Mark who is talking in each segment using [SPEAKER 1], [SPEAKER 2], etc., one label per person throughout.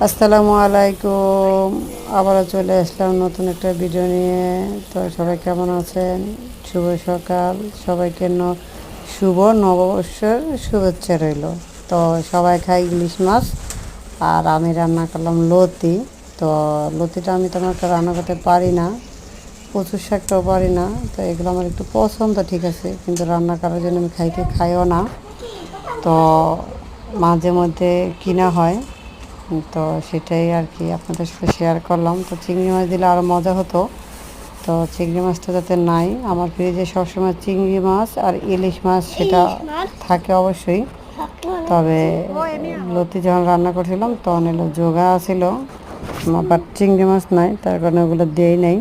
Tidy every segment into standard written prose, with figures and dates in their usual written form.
[SPEAKER 1] আসসালামু আলাইকুম। আবারও চলে আসলাম নতুন একটা ভিডিও নিয়ে। তো সবাই কেমন আছেন? শুভ সকাল সবাইকে, শুভ নববর্ষের শুভেচ্ছা রইল। তো সবাই খাই ইলিশ মাছ, আর আমি রান্না করলাম লতি। তো লতিটা আমি তেমন একটা রান্না করতে পারি না, কচুর শাকটাও পারি না। তো এগুলো আমার একটু পছন্দ, ঠিক আছে, কিন্তু রান্না করার জন্য আমি খাইও না। তো মাঝে মধ্যে কিনা হয়, তো সেটাই আর কি আপনাদের সাথে শেয়ার করলাম। তো চিংড়ি মাছ দিলে আরও মজা হতো। তো চিংড়ি মাছটা যাতে নাই, আমার ফ্রিজে সবসময় চিংড়ি মাছ আর ইলিশ মাছ সেটা থাকে অবশ্যই। তবে লতি যখন রান্না করছিলাম তখন এলো জোগা ছিল, বাট চিংড়ি মাছ নাই, তার কারণে ওগুলো দিয়েই নেই।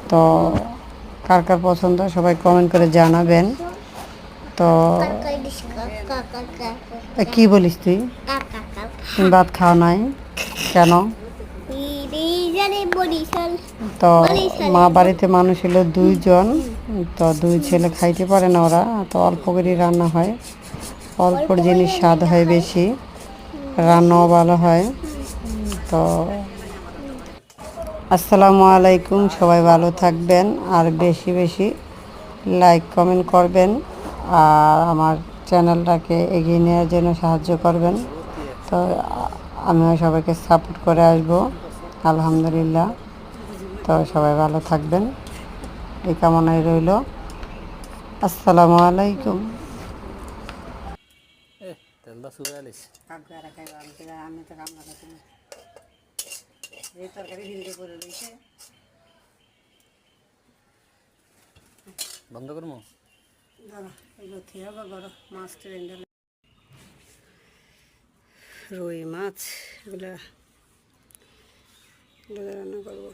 [SPEAKER 1] তো কার কার পছন্দ সবাই কমেন্ট করে জানাবেন। তো কি বলিস তুই? তুমি ভাত খাও নাই কেন? তো মা বাড়িতে মানুষ ছিল 2 জন, তো 2 ছেলে খাইতে পারে না ওরা, তো অল্প করে রান্না হয়। অল্পর জিনিস স্বাদ হয় বেশি, রান্নাও ভালো হয়। তো আসসালামু আলাইকুম, সবাই ভালো থাকবেন, আর বেশি বেশি লাইক কমেন্ট করবেন, আর আমার চ্যানেলটাকে এগিয়ে নেওয়ার জন্য সাহায্য করবেন। তো আমিও সবাইকে সাপোর্ট করে আসবো, আলহামদুলিল্লাহ। তো সবাই ভালো থাকবেন, এই কামনাই রইল। আসসালামু আলাইকুম।
[SPEAKER 2] বন্ধ করবো।
[SPEAKER 1] রুই মাছ এগুলো রান্না করবো।